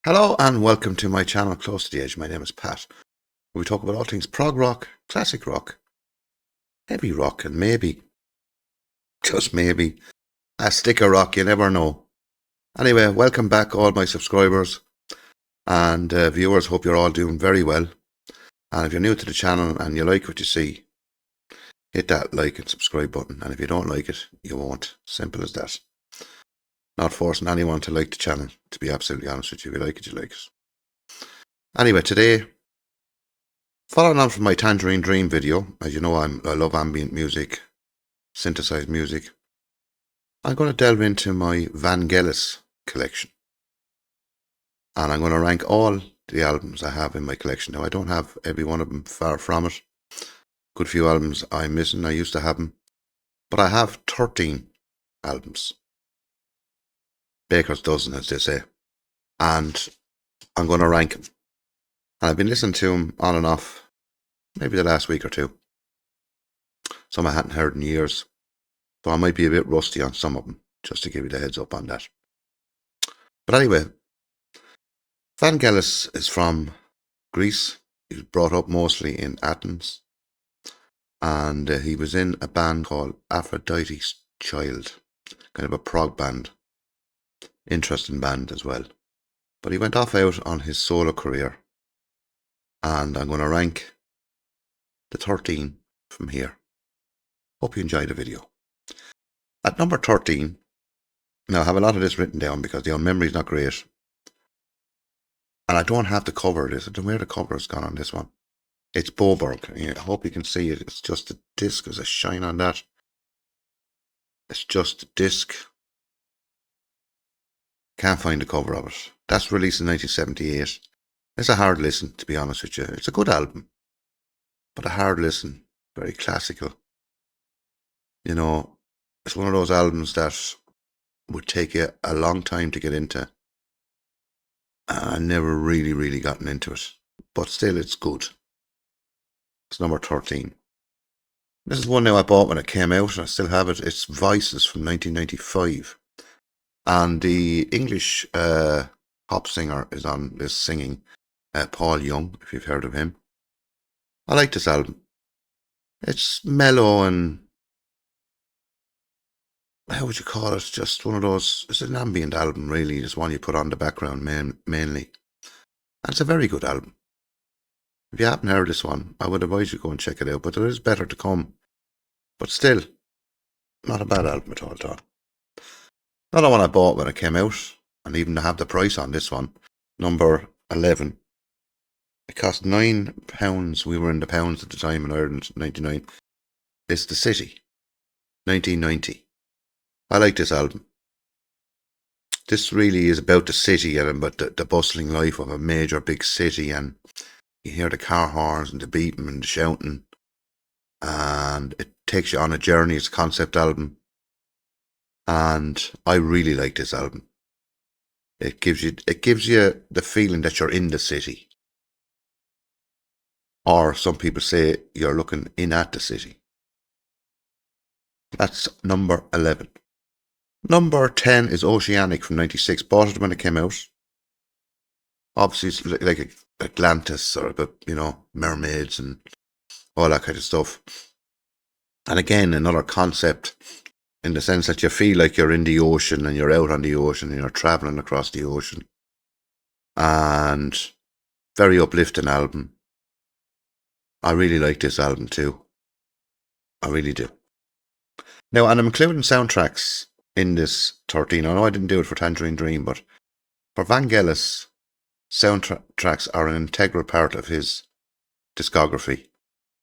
Hello and welcome to my channel Close to the Edge. My name is Pat. We talk about all things prog rock, classic rock, heavy rock, and maybe, just maybe, a stick of rock, you never know. Anyway, welcome back all my subscribers and viewers. Hope you're all doing very well. And if you're new to the channel and you like what you see, hit that like and subscribe button. And if you don't like it, you won't. Simple as that. Not forcing anyone to like the channel, to be absolutely honest with you. If you like it, you like it. Anyway, today, following on from my Tangerine Dream video, as you know, I love ambient music, synthesized music. I'm going to delve into my Vangelis collection. And I'm going to rank all the albums I have in my collection. Now, I don't have every one of them, far from it. Good few albums I'm missing. I used to have them. But I have 13 albums. Baker's dozen, as they say. And I'm going to rank them. And I've been listening to them on and off, maybe the last week or two. Some I hadn't heard in years. So I might be a bit rusty on some of them, just to give you the heads up on that. But anyway, Vangelis is from Greece. He was brought up mostly in Athens. And he was in a band called Aphrodite's Child, kind of a prog band. Interesting band as well. But he went off out on his solo career. And I'm going to rank the 13 from here. Hope you enjoy the video. At number 13, now I have a lot of this written down because the memory is not great. And I don't have the cover of this. I don't know where the cover has gone on this one. It's Boberg. I hope you can see it. It's just a disc. There's a shine on that. It's just a disc. Can't find the cover of it. That's released in 1978. It's a hard listen, to be honest with you. It's a good album, but a hard listen. Very classical. You know, it's one of those albums that would take you a long time to get into. I never really gotten into it, but still it's good. It's number 13. This is one now I bought when it came out, and I still have it. It's Voices from 1995. And the English pop singer is on this singing, Paul Young, if you've heard of him. I like this album. It's mellow and, how would you call it? Just one of those, it's an ambient album really, just one you put on the background mainly. And it's a very good album. If you haven't heard this one, I would advise you go and check it out, but there is better to come. But still, not a bad album at all. Another one I bought when it came out, and even to have the price on this one, number 11. It cost £9. We were in the pounds at the time in Ireland, 99. It's The City, 1990. I like this album. This really is about the city and about the bustling life of a major big city, and you hear the car horns and the beating and the shouting, and it takes you on a journey. It's a concept album. And I really like this album. It gives you the feeling that you're in the city. Or some people say you're looking in at the city. That's number 11. Number 10 is Oceanic from 96. Bought it when it came out. Obviously it's like Atlantis or about, mermaids and all that kind of stuff. And again, another concept, in the sense that you feel like you're in the ocean and you're out on the ocean and you're travelling across the ocean. And very uplifting album. I really like this album too. I really do. Now, and I'm including soundtracks in this 13. I know I didn't do it for Tangerine Dream, but for Vangelis, soundtracks are an integral part of his discography.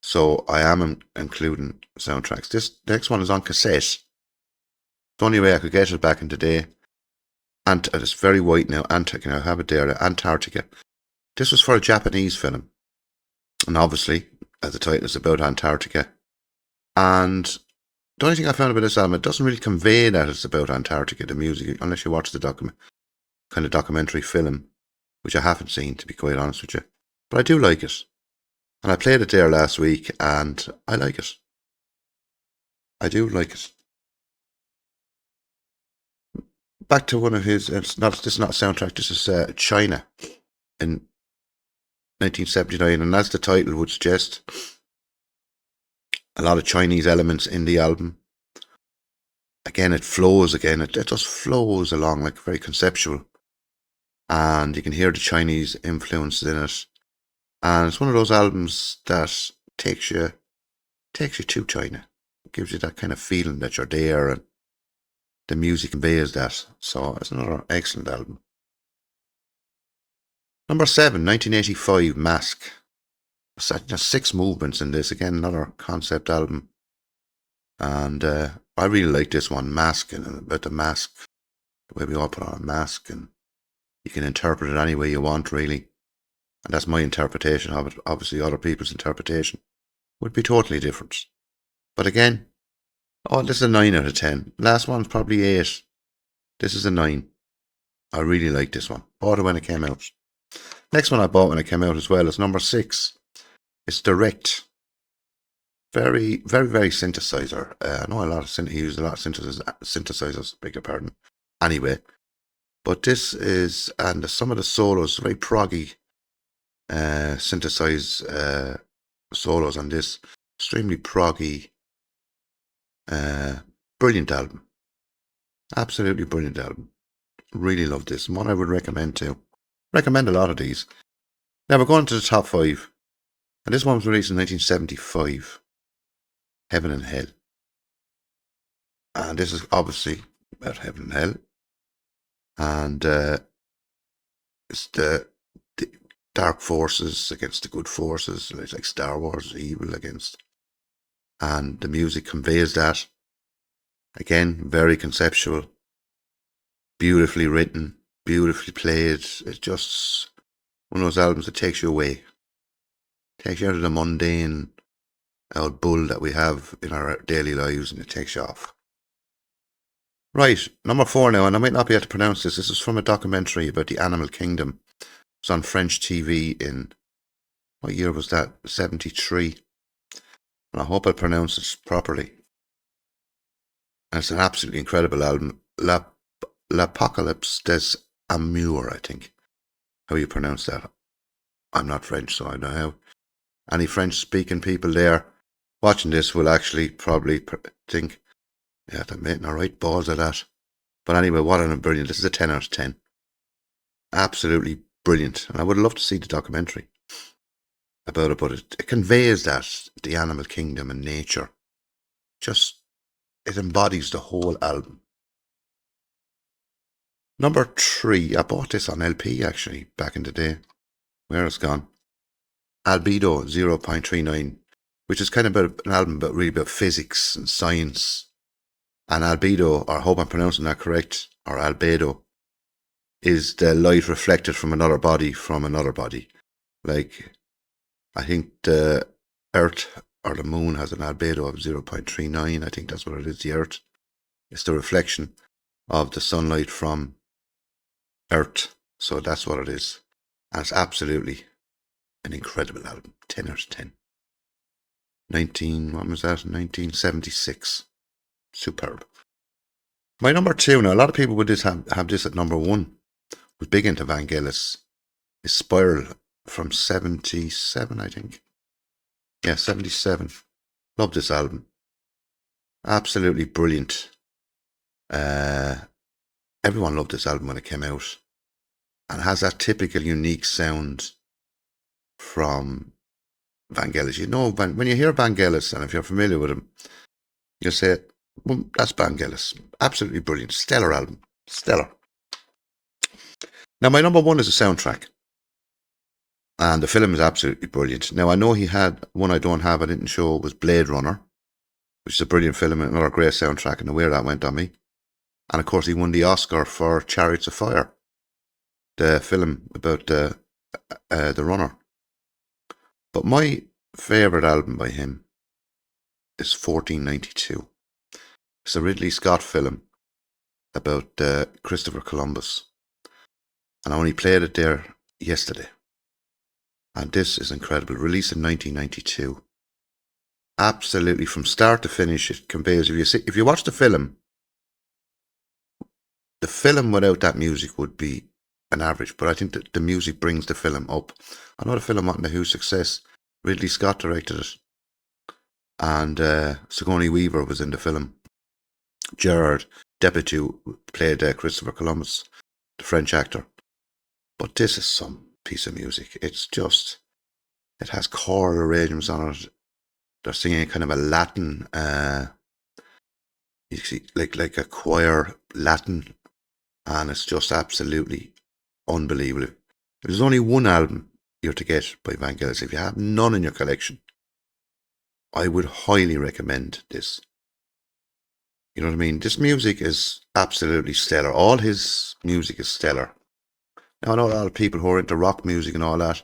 So I am including soundtracks. This next one is on cassette. The only way I could get it back in the day. And it's very white now. I have it there. Antarctica. This was for a Japanese film. And obviously, as the title is about Antarctica. And the only thing I found about this album, it doesn't really convey that it's about Antarctica, the music, unless you watch the kind of documentary film, which I haven't seen, to be quite honest with you. But I do like it. And I played it there last week, and I like it. I do like it. back to one of his. This is not a soundtrack. This is China in 1979, and as the title would suggest, a lot of Chinese elements in the album. Again, it flows. Again, it just flows along like very conceptual, and you can hear the Chinese influences in it. And it's one of those albums that takes you to China. It gives you that kind of feeling that you're there, and the music conveys that. So it's another excellent album. Number 7, 1985, Mask. There's 6 movements in this. Again, another concept album. And I really like this one, Mask, and about the mask, the way we all put on a mask, and you can interpret it any way you want, really. And that's my interpretation of it. Obviously, other people's interpretation would be totally different. But again, this is a 9 out of 10. Last one's probably 8. This is a 9. I really like this one. Bought it when it came out. Next one I bought when it came out as well is number 6. It's Direct. Very, very, very synthesizer. I know he used a lot of synthesizers, beg your pardon. Anyway, but this is, and some of the solos, very proggy, synthesized solos on this. Extremely proggy, brilliant album. Absolutely brilliant album. Really love this. One I would recommend too. Recommend a lot of these. Now we're going to the top 5. And this one was released in 1975. Heaven and Hell. And this is obviously about heaven and hell. And it's the dark forces against the good forces, like Star Wars, evil against. And the music conveys that. Again, very conceptual. Beautifully written. Beautifully played. It's just one of those albums that takes you away. Takes you out of the mundane old bull that we have in our daily lives, and it takes you off. Right, number 4 now, and I might not be able to pronounce this. This is from a documentary about the animal kingdom. It's on French TV in, what year was that? 73. And I hope I pronounce it properly. And it's an absolutely incredible album. L'Apocalypse des Amours, I think. How you pronounce that? I'm not French, so I don't know how. Any French-speaking people there watching this will actually probably think, yeah, they're making a right balls of that. But anyway, what a brilliant. This is a 10 out of 10. Absolutely brilliant. And I would love to see the documentary about it, but it conveys that, the animal kingdom and nature. Just, it embodies the whole album. Number 3, I bought this on LP actually, back in the day. Where it's gone. Albedo 0.39, which is kind of an album really about physics and science. And albedo, or I hope I'm pronouncing that correct, or albedo, is the light reflected from another body. Like, I think the Earth or the Moon has an albedo of 0.39. I think that's what it is, the Earth. It's the reflection of the sunlight from Earth. So that's what it is. And it's absolutely an incredible album. 10 out of 10. 1976. Superb. My number 2 now, a lot of people would just have this at number 1. Was big into Vangelis. Is Spiral from 77, I think. Yeah, 77. Love this album. Absolutely brilliant. Everyone loved this album when it came out. And it has that typical unique sound from Vangelis. You know, when you hear Vangelis, and if you're familiar with him, you'll say, well, that's Vangelis. Absolutely brilliant. Stellar album. Stellar. Now, my number 1 is a soundtrack. And the film is absolutely brilliant. Now, I know he had one I don't have, I didn't show, was Blade Runner, which is a brilliant film and another great soundtrack, and the way that went on me. And of course, he won the Oscar for Chariots of Fire, the film about the runner. But my favourite album by him is 1492. It's a Ridley Scott film about Christopher Columbus. And I only played it there yesterday. And this is incredible. Released in 1992. Absolutely, from start to finish, it conveys. If you watch the film, the film without that music would be an average, but I think that the music brings the film up. I know the film wasn't a huge success. Ridley Scott directed it, and Sigourney Weaver was in the film. Gerard Depardieu played Christopher Columbus, the French actor. But this is some piece of music. It's just, it has choral arrangements on it. They're singing kind of a Latin, you see, like a choir Latin, and it's just absolutely unbelievable. There's only one album you're to get by Vangelis. If you have none in your collection, I would highly recommend this. You know what I mean? This music is absolutely stellar. All his music is stellar. Now, I know a lot of people who are into rock music and all that,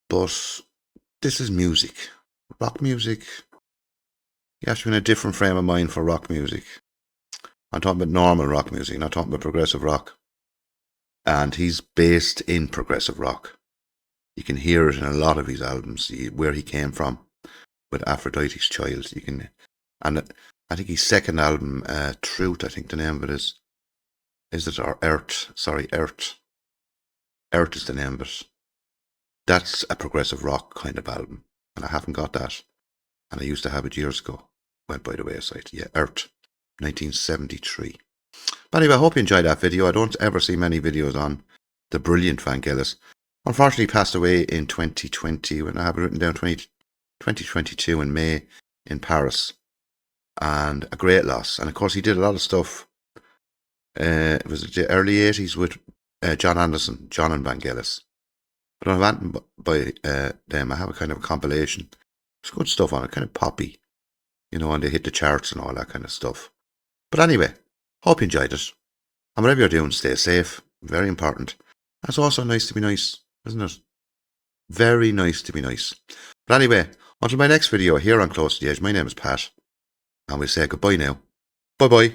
but this is music. Rock music, you have to be in a different frame of mind for rock music. I'm talking about normal rock music, not talking about progressive rock. And he's based in progressive rock. You can hear it in a lot of his albums, where he came from with Aphrodite's Child. And I think his second album, Truth, I think the name of it is it, or Earth? Sorry, Earth. Earth is the name of it. That's a progressive rock kind of album, and I haven't got that. And I used to have it years ago. Went by the wayside. Yeah, Earth, 1973. But anyway, I hope you enjoyed that video. I don't ever see many videos on the brilliant Vangelis. Unfortunately, he passed away in 2020, when I have it written down, 2022 in May in Paris. And a great loss. And of course, he did a lot of stuff. It was the early 80s with John Anderson, John and Vangelis. But I don't have anything by them. I have a kind of a compilation. There's good stuff on it, kind of poppy. You know, and they hit the charts and all that kind of stuff. But anyway, hope you enjoyed it. And whatever you're doing, stay safe. Very important. It's also nice to be nice, isn't it? Very nice to be nice. But anyway, until my next video here on Close to the Edge, my name is Pat. And we'll say goodbye now. Bye-bye.